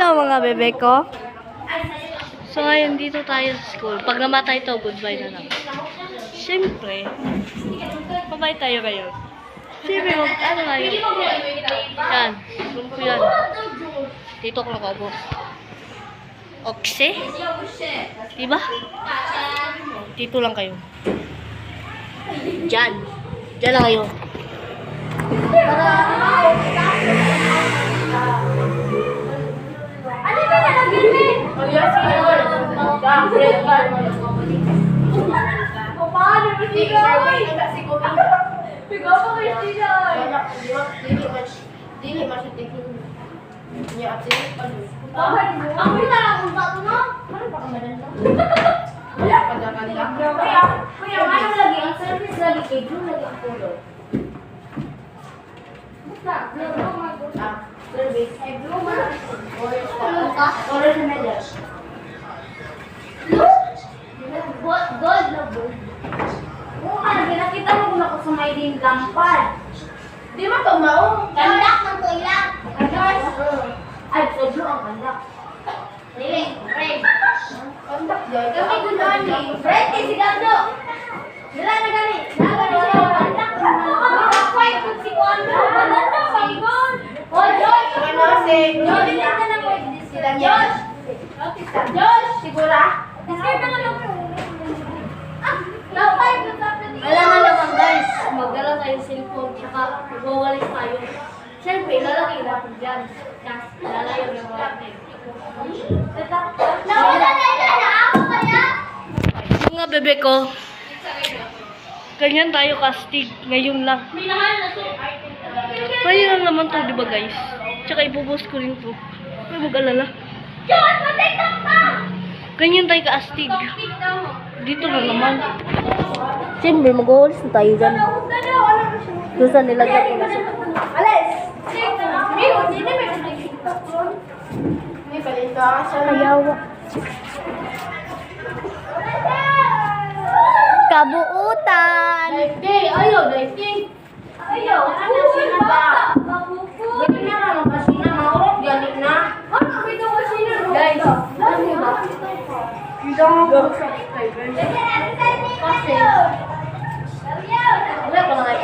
Hello mga bebe ko. So ngayon dito tayo sa school. Pag namatay to, goodbye na lang. Siyempre, pabay tayo ngayon. Siyempre, ano tayo? Yan, room ko yan. Dito ko nakaupo. Okse? Diba? Dito lang kayo. Diyan. Diyan lang kayo. Ano ba na nag-filmin? Oh, yes, paano ba siya? Bigaw pa kayo siya. Dili masutikin niya at Ako na lang kung bato no? Ano pa kamadan to? Wala pa na kanila. Kuya, ano lagi? Ang service lagi kay Blue lagi ang pulo. Basta, Blue, Service. ay Blue man. Orange na medal. Gold na Blue. Oo nga, ginakita mo kung ako sa may din lampad. Di ba ito mao? Kandak ng tuilang. Ay, so Blue ang kandak. Really? Red. Kontak dyan. Kami gunahan ni Red kay si Gabdo. Dala na gani. Dala na siya ang kandak. White kung si Kondo. Wala na, pagod. Oh, Josh. Ano si Josh, dinig ka ng word. Sila Josh. Josh. Sigura? Describe na lang. Lapay kung sa atin. Alam nga naman guys, magdala tayo ng cellphone, tsaka magwawalis tayo. Siyempre, lalaki natin dyan. Lalayo yung mga natin. Nawala na yun. Ako kaya. Mga bebe ko, ganyan tayo kastig. Ngayon lang. Minahal na to. Ngayon lang naman to, di ba guys? Tsaka ipopost ko rin to. Huwag mag-alala. Josh, matiktok ka! Ganyan tayo kaastig. Tiktok mo. Dito na naman. Siyempre, mag-wawalis na tayo dyan. Doon sa nilagyan ko na siya. Alis! Hindi na may tiktok ko. May palito ako sa Kayawa. Kabuutan! Day, ayaw, day. Ayaw, ano siya ba? Mabuko. Gani na lang kasi na maurot, gani na. Ano, may daw kasi na. Guys, alam niyo ba? Hindi ako mag-subscribers. Kasi, Wala ko lang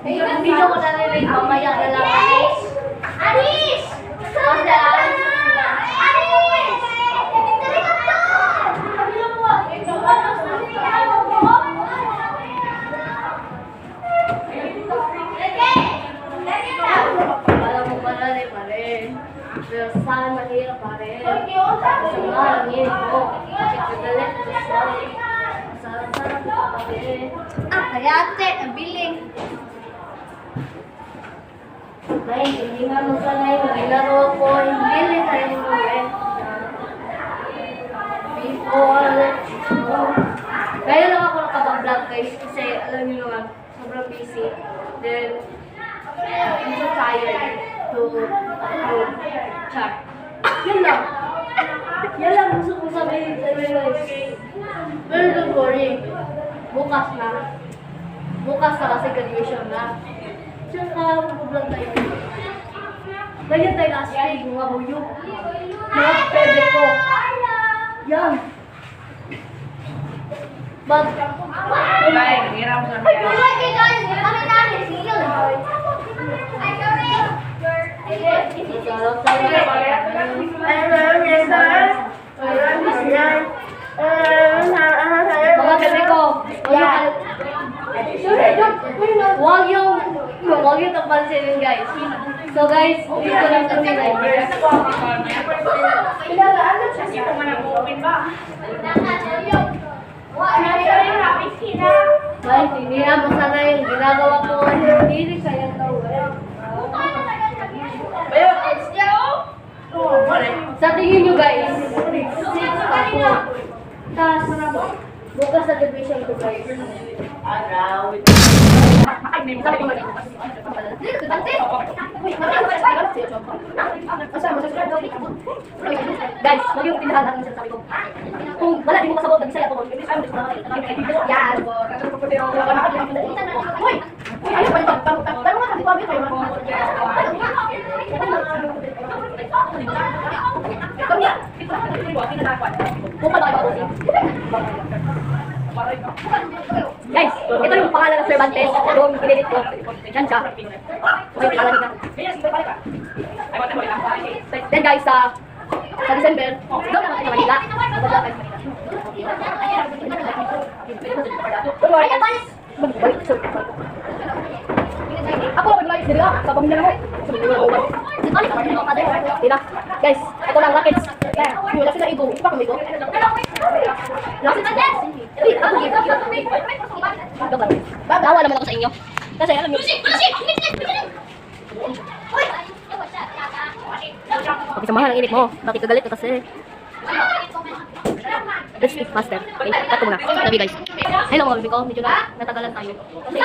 yung video ko na rin mamaya na lang. Anis! Kasi Anis! Dali ka to! alam mo ba na rin pa rin. Pero sana mahirap pa rin. Kasi nga, ang hirap ko. Pagkagalit ko siya. Sana ko pa rin. Kaya ate, nabiling. Ay, hindi nga mo sana yung nilaro ko. Hindi rin tayo mo eh. Before, kaya lang ako nakapag-vlog guys kasi alam niyo naman, sobrang busy. Then, I'm so tired to chat. Yun lang. Yan lang gusto kong sabihin sa inyo guys. Pero don't worry. Bukas na. Bukas na kasi graduation na. Tsaka, mag-vlog tayo. Ganyan tayo last day, mga buyo. Mga pwede ko. Yan. Bye, hirap sa Ay, tulad kay guys. Kami namin, sige. Ay, sorry. Sarap tayo. Mga bebe ko. Huwag yung tapansin guys. So guys, dito lang kami guys. Guys, hindi na mo sana yung ginagawa ko. Hindi kaya gawin. Sa tingin nyo guys, 6 ako. Tapos, bukas sa division ko guys. Guys, huwag yung pinahalang sa sabi ko. Kung wala, di mo kasabot, nagsaya ko. Yan. Uy! Uy, ayaw pa yung pagtanong nga, di ba? Bukal na kayo mag Guys, ito yung pangalan ng Cervantes. Yung pinedit ko. Yan siya. Okay, pangalan niya. Then guys, sa December, doon naman sa Manila. Magdala tayo sa Manila. Don't worry, guys. Ako lang mag-live dito sa pamilya mo. Dina. Guys, ito lang rockets. Wala sila igo. Ipa kami igo. Bawa naman ako sa inyo. Kasi alam niyo. Bakit samahan ang init mo? Bakit kagalit ka kasi? Let's eat faster. Okay, cut ko muna. Sabi guys. Hello mga baby ko. Medyo natagalan tayo. Kasi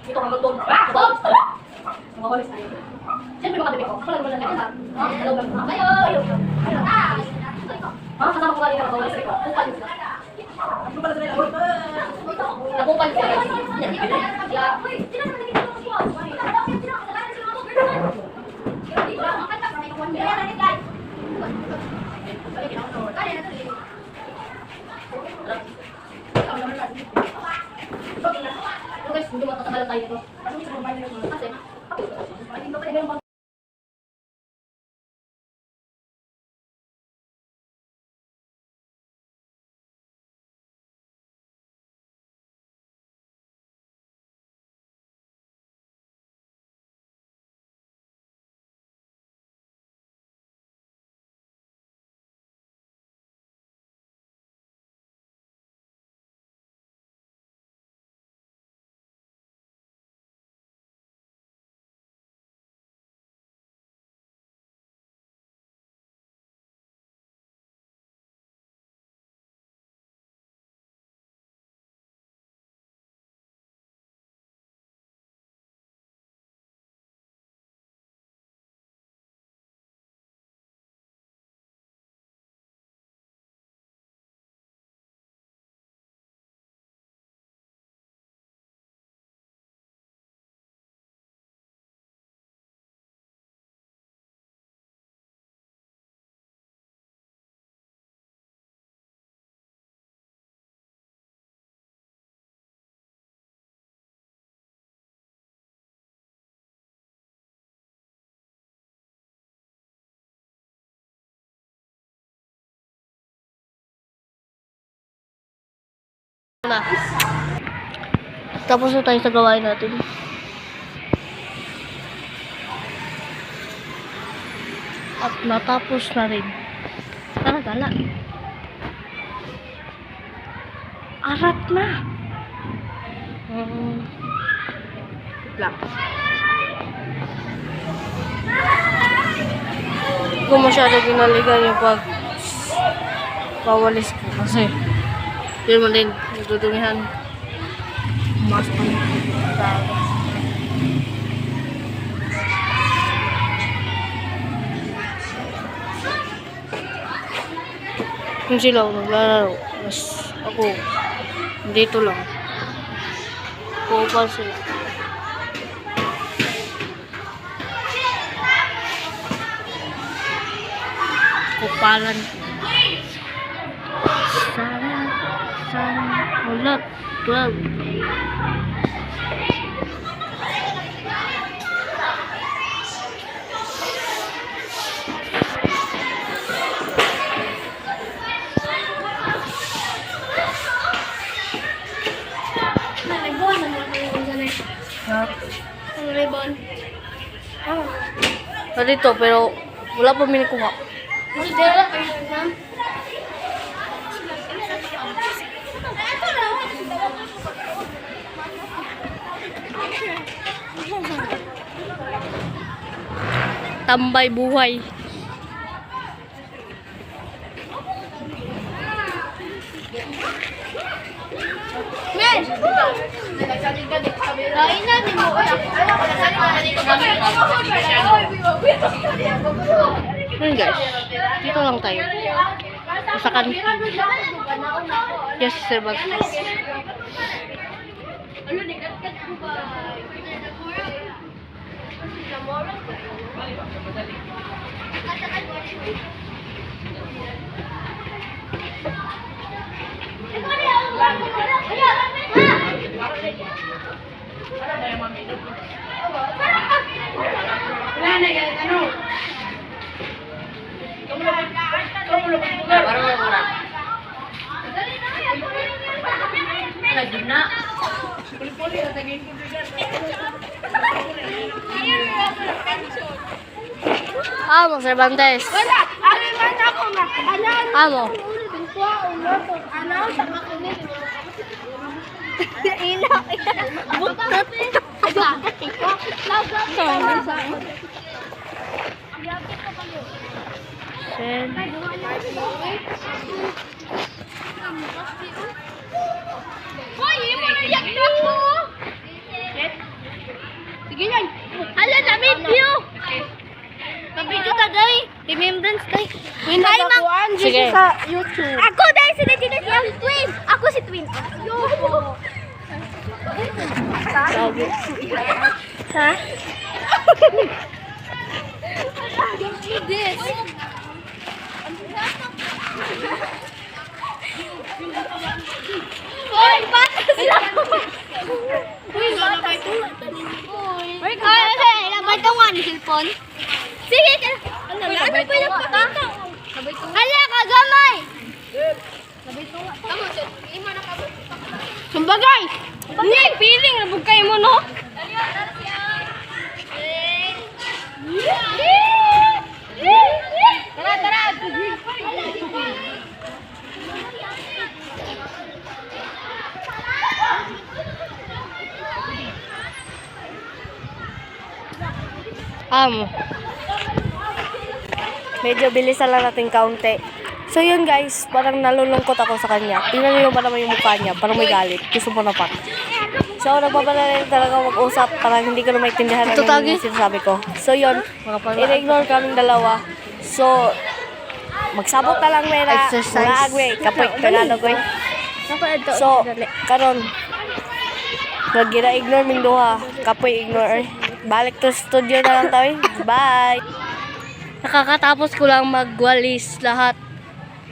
dito hanggang doon. Mawalis tayo. Siyempre mga baby ko. Wala naman lang nakita. Hello mga kayo. Kasama ko kanina mga mawalis ko. Nakupan sila. Guys, hindi matatagal tayo dito. Kasi, na. Tapos na tayo sa gawain natin. At natapos na rin. Tara, gala. Arat na. Lang. Kung masyado ginaligan yung pawalis ko kasi yun mo din, nagdudumihan. Mas pa kung sila naglalaro, mas ako dito lang. Kupal sila. Kupalan. Wala. 12. Ang ribbon. Dito, pero wala pa minikuha. Tambay buhay. Men! Kain natin mo. Ayun guys, dito lang tayo. Sa kantin. Yes, Sir Bagtas. Wala na yan, ano? Parang wala. Lagi na. Puli-puli, tagin ko bigat. Amo, Cervantes. Wala. Ano man ako na. Amo. Ano sa makinig. Ina. Butot. Sen. Hoy, mo na yak mo. Sige yan. Ala na video. Mabidyo ta day. Remembrance day. Hi ma'am. Sige. YouTube. Ako dahil sila din si Twin. Ako si Twin. Yo. Ha? This. Hoy, bata sila. Uy, bata sila. Uy, labay ito nga ni cellphone. Sige, ano pa yung pakita? Hala, kagamay. Kumbagay! Hindi, feeling na bugkay mo, no? Tara, tara! Amo. Medyo bilisan lang natin kaunti. So yun guys, parang nalulungkot ako sa kanya. Tingnan niyo ba naman yung mukha niya, parang may galit. Gusto mo na pa. So nagbabalala talaga mag-usap, parang hindi ko na maintindihan ano yung sinasabi ko. So yun, in-ignore kaming dalawa. So, magsabot na lang mera. Mga agwe, kapoy, penado ko. So, karon nag-ignore ming duha. Kapoy, ignore. Balik to studio na lang tayo. Bye! Nakakatapos ko lang magwalis lahat.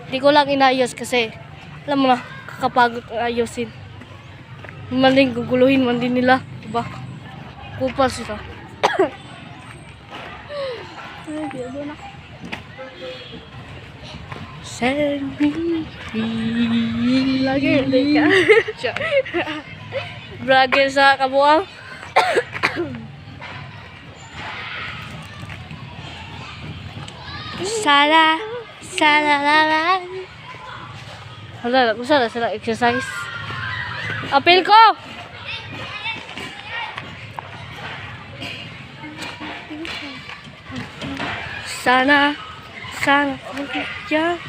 Hindi ko lang inayos kasi alam mo na, kakapagod ayusin. Maling guguluhin man din nila. Diba? Kupal sila. Send me lagi hindi ka. Vlogger sa kabuang. Sala, sala, la, la. Hala, kung saan sila exercise? Apil ko! Sana, sana, yeah.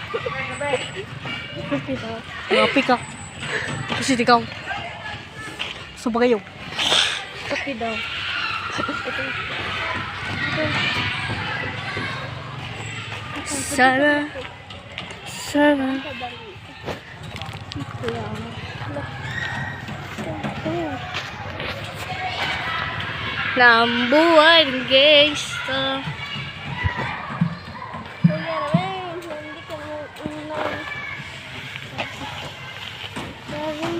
Ngapi ka. Kasi ikaw. So ba kayo? Kapi daw. Sana, sana. Nambuhay ng gangsta.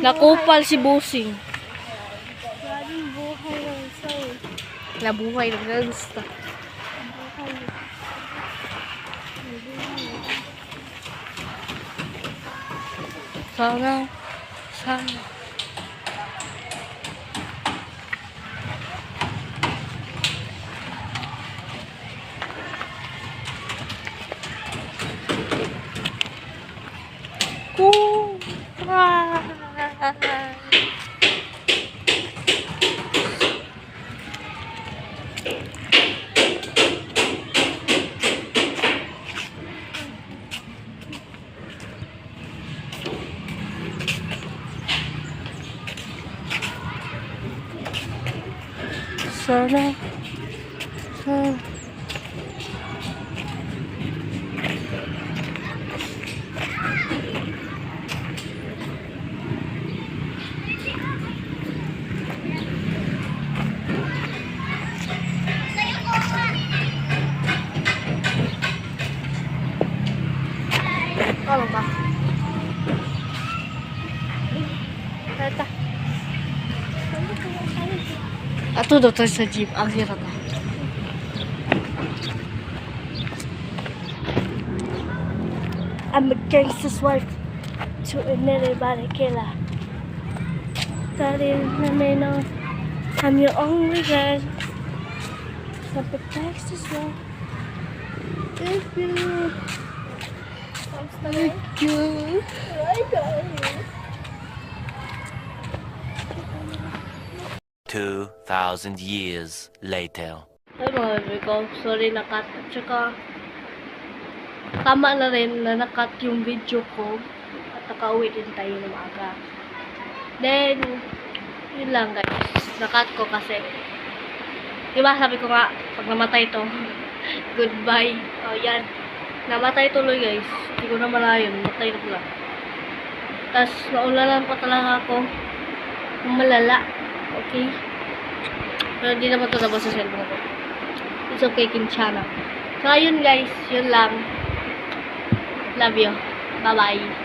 Nakupal si Busing. Nabuhay ng gangsta. Sana, sana. Sana, sana. Ato daw tayo sa jeep. Ang sira to. I'm a gangster's wife to anybody killer. That is the main of I'm your only girl. I'm a gangster's wife. Thank you. Thank you. I got you. 2,000 years later. Ay mga baby ko, sorry nakat. Tsaka, tama na rin na nakat yung video ko. At nakauwi din tayo ng maaga. Then, yun lang guys. Nakat ko kasi. Diba sabi ko nga, pag namatay to, goodbye. O yan. Namatay tuloy guys. Hindi ko na malayon. Namatay na pala. Tapos, naulalan pa talaga ako. Malala. Okay? Pero hindi naman ito tapos sa cellphone ko. It's okay, Kinchana. So, ayun guys. Yun lang. Love you. Bye-bye.